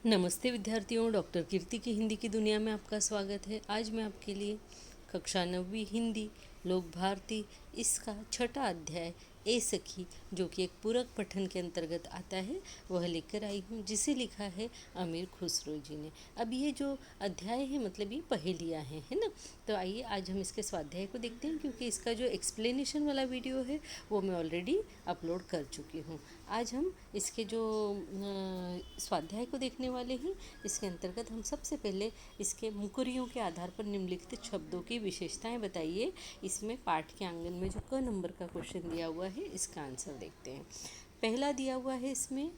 नमस्ते विद्यार्थियों, डॉक्टर कीर्ति की हिंदी की दुनिया में आपका स्वागत है। आज मैं आपके लिए कक्षा 9वीं हिंदी लोक भारती इसका छठा अध्याय ए सखी, जो कि एक पूरक पठन के अंतर्गत आता है, वह लेकर आई हूँ, जिसे लिखा है अमीर खुसरो जी ने। अब ये जो अध्याय है मतलब ये पहेलियाँ हैं, है ना। तो आइए आज हम इसके स्वाध्याय को देखते हैं, क्योंकि इसका जो एक्सप्लेनेशन वाला वीडियो है वो मैं ऑलरेडी अपलोड कर चुकी हूँ। आज हम इसके जो स्वाध्याय को देखने वाले हैं। इसके अंतर्गत हम सबसे पहले इसके मुकुरियों के आधार पर निम्नलिखित शब्दों की विशेषताएं बताइए। इसमें पाठ के आंगन में जो क नंबर का क्वेश्चन दिया हुआ है, इसका आंसर देखते हैं। पहला दिया हुआ है इसमें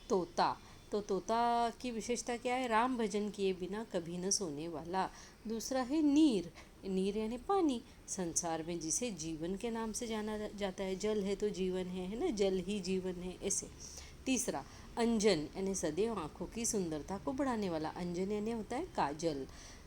तोता। तो तोता की विशेषता क्या है? राम भजन किए बिना कभी न सोने वाला। दूसरा है नीर। नीर यानी पानी, संसार में जिसे जीवन के नाम से जाना जाता है। जल है तो जीवन है ना, जल ही जीवन है, ऐसे। तीसरा अंजन यानी सदैव आँखों की सुंदरता को बढ़ाने वाला। अंजन यानी होता है काजल।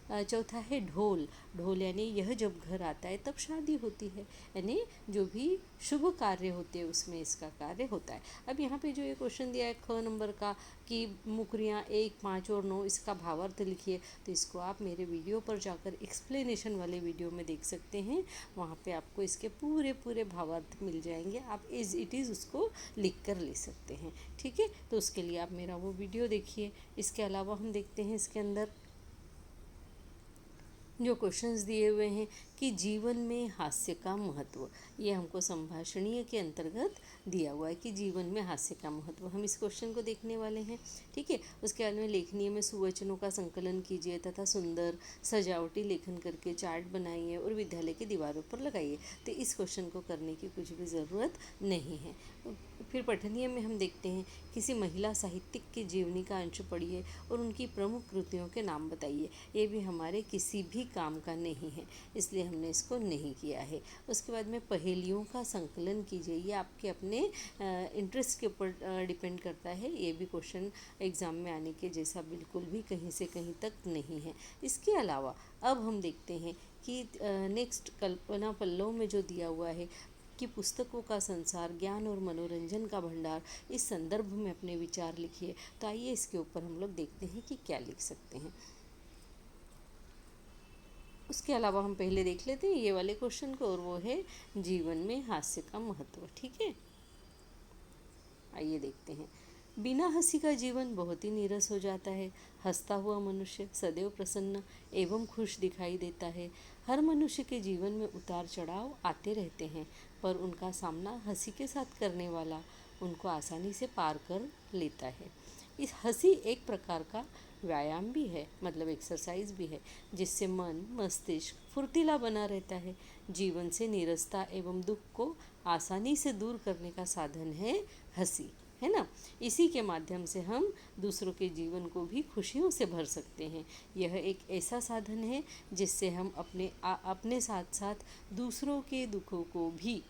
चौथा है ढोल। ढोल यानी यह जब घर आता है तब शादी होती है, यानी जो भी शुभ कार्य होते हैं उसमें इसका कार्य होता है। अब यहाँ पे जो ये क्वेश्चन दिया है ख नंबर का कि मुकरियाँ 1, 5 और 9, इसका भावार्थ लिखिए, तो इसको आप मेरे वीडियो पर जाकर एक्सप्लेनेशन वाले वीडियो में देख सकते हैं। वहाँ पे आपको इसके पूरे पूरे भावार्थ मिल जाएंगे, आप इज़ इट इज़ उसको लिख कर ले सकते हैं। ठीक है, तो उसके लिए आप मेरा वो वीडियो देखिए। इसके अलावा हम देखते हैं इसके अंदर जो क्वेश्चंस दिए हुए हैं कि जीवन में हास्य का महत्व। ये हमको संभाषणीय के अंतर्गत दिया हुआ है कि जीवन में हास्य का महत्व। हम इस क्वेश्चन को देखने वाले हैं। ठीक है, उसके बाद में लेखनीय में सुवचनों का संकलन कीजिए तथा सुंदर सजावटी लेखन करके चार्ट बनाइए और विद्यालय की दीवारों पर लगाइए। तो इस क्वेश्चन को करने की कुछ भी ज़रूरत नहीं है। फिर पठनीय में हम देखते हैं किसी महिला साहित्यिक की जीवनी का अंश पढ़िए और उनकी प्रमुख कृतियों के नाम बताइए। ये भी हमारे किसी भी काम का नहीं है, इसलिए हमने इसको नहीं किया है। उसके बाद में पहेलियों का संकलन कीजिए। ये आपके अपने इंटरेस्ट के ऊपर डिपेंड करता है। ये भी क्वेश्चन एग्ज़ाम में आने के जैसा बिल्कुल भी कहीं से कहीं तक नहीं है। इसके अलावा अब हम देखते हैं कि नेक्स्ट कल्पना पल्लव में जो दिया हुआ है कि पुस्तकों का संसार ज्ञान और मनोरंजन का भंडार, इस संदर्भ में अपने विचार लिखिए। तो आइए इसके ऊपर हम लोग देखते हैं कि क्या लिख सकते हैं। उसके अलावा हम पहले देख लेते हैं ये वाले क्वेश्चन को, और वो है जीवन में हास्य का महत्व। ठीक है, आइए देखते हैं। बिना हंसी का जीवन बहुत ही नीरस हो जाता है। हंसता हुआ मनुष्य सदैव प्रसन्न एवं खुश दिखाई देता है। हर मनुष्य के जीवन में उतार चढ़ाव आते रहते हैं, पर उनका सामना हंसी के साथ करने वाला उनको आसानी से पार कर लेता है। इस हंसी एक प्रकार का व्यायाम भी है, मतलब एक्सरसाइज भी है, जिससे मन मस्तिष्क फुर्तीला बना रहता है। जीवन से नीरसता एवं दुख को आसानी से दूर करने का साधन है हंसी, है ना। इसी के माध्यम से हम दूसरों के जीवन को भी खुशियों से भर सकते हैं। यह एक ऐसा साधन है जिससे हम अपने साथ साथ दूसरों के दुखों को भी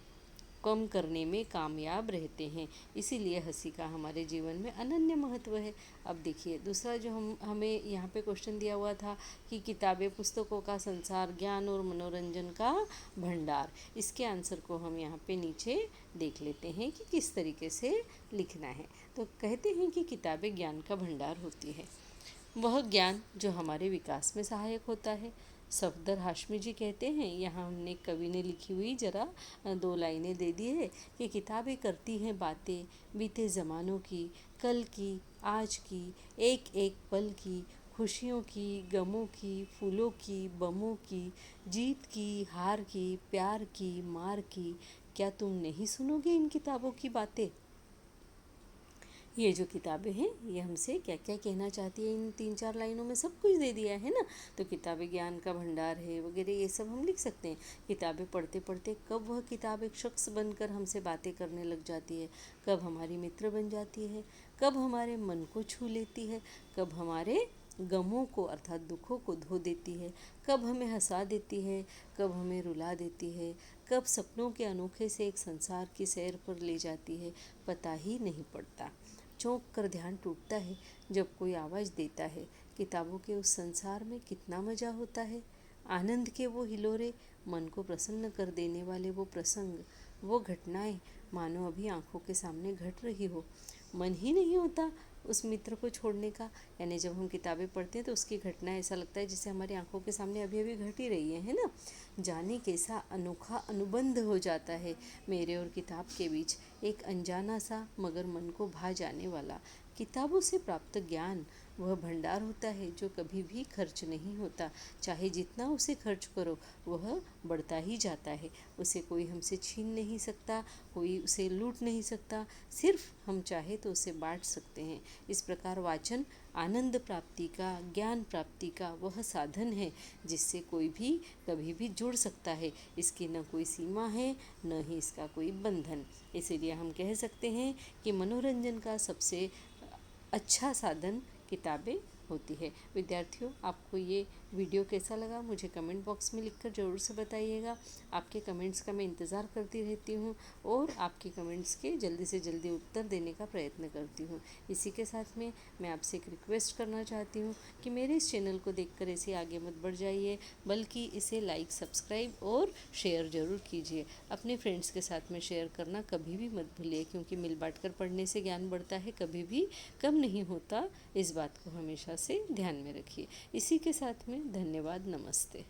कम करने में कामयाब रहते हैं। इसीलिए हंसी का हमारे जीवन में अनन्य महत्व है। अब देखिए दूसरा जो हमें यहाँ पे क्वेश्चन दिया हुआ था कि किताबें पुस्तकों का संसार ज्ञान और मनोरंजन का भंडार, इसके आंसर को हम यहाँ पे नीचे देख लेते हैं कि किस तरीके से लिखना है। तो कहते हैं कि किताबें ज्ञान का भंडार होती है, वह ज्ञान जो हमारे विकास में सहायक होता है। सफदर हाशमी जी कहते हैं, यहाँ हमने कवि ने लिखी हुई जरा 2 लाइनें दे दी है कि किताबें करती हैं बातें बीते ज़मानों की, कल की, आज की, एक एक पल की, खुशियों की, गमों की, फूलों की, बमों की, जीत की, हार की, प्यार की, मार की। क्या तुम नहीं सुनोगे इन किताबों की बातें? ये जो किताबें हैं ये हमसे क्या क्या कहना चाहती है, इन 3-4 लाइनों में सब कुछ दे दिया है ना। तो किताबें ज्ञान का भंडार है वगैरह, ये सब हम लिख सकते हैं। किताबें पढ़ते पढ़ते कब वह किताब एक शख्स बनकर हमसे बातें करने लग जाती है, कब हमारी मित्र बन जाती है, कब हमारे मन को छू लेती है, कब हमारे गमों को अर्थात दुखों को धो देती है, कब हमें हंसा देती है, कब हमें रुला देती है, कब सपनों के अनोखे से एक संसार की सैर पर ले जाती है, पता ही नहीं पड़ता। चौंक कर ध्यान टूटता है जब कोई आवाज़ देता है। किताबों के उस संसार में कितना मज़ा होता है। आनंद के वो हिलोरे, मन को प्रसन्न कर देने वाले वो प्रसंग, वो घटनाएं मानो अभी आंखों के सामने घट रही हो। मन ही नहीं होता उस मित्र को छोड़ने का। यानी जब हम किताबें पढ़ते हैं तो उसकी घटना ऐसा लगता है जैसे हमारी आंखों के सामने अभी अभी घट ही रही है ना। जाने कैसा अनोखा अनुबंध हो जाता है मेरे और किताब के बीच, एक अनजाना सा मगर मन को भा जाने वाला। किताबों से प्राप्त ज्ञान वह भंडार होता है जो कभी भी खर्च नहीं होता। चाहे जितना उसे खर्च करो वह बढ़ता ही जाता है। उसे कोई हमसे छीन नहीं सकता, कोई उसे लूट नहीं सकता, सिर्फ हम चाहे तो उसे बांट सकते हैं। इस प्रकार वाचन आनंद प्राप्ति का, ज्ञान प्राप्ति का वह साधन है जिससे कोई भी कभी भी जुड़ सकता है। इसकी न कोई सीमा है, न ही इसका कोई बंधन। इसीलिए हम कह सकते हैं कि मनोरंजन का सबसे अच्छा साधन किताबें होती है। विद्यार्थियों, आपको ये वीडियो कैसा लगा मुझे कमेंट बॉक्स में लिखकर ज़रूर से बताइएगा। आपके कमेंट्स का मैं इंतज़ार करती रहती हूँ और आपके कमेंट्स के जल्दी से जल्दी उत्तर देने का प्रयत्न करती हूँ। इसी के साथ में मैं आपसे एक रिक्वेस्ट करना चाहती हूँ कि मेरे इस चैनल को देखकर ऐसे आगे मत बढ़ जाइए, बल्कि इसे लाइक, सब्सक्राइब और शेयर ज़रूर कीजिए। अपने फ्रेंड्स के साथ में शेयर करना कभी भी मत भूलिए, क्योंकि मिल बांट कर पढ़ने से ज्ञान बढ़ता है, कभी भी कम नहीं होता। इस बात को हमेशा से ध्यान में रखिए। इसी के साथ में धन्यवाद, नमस्ते।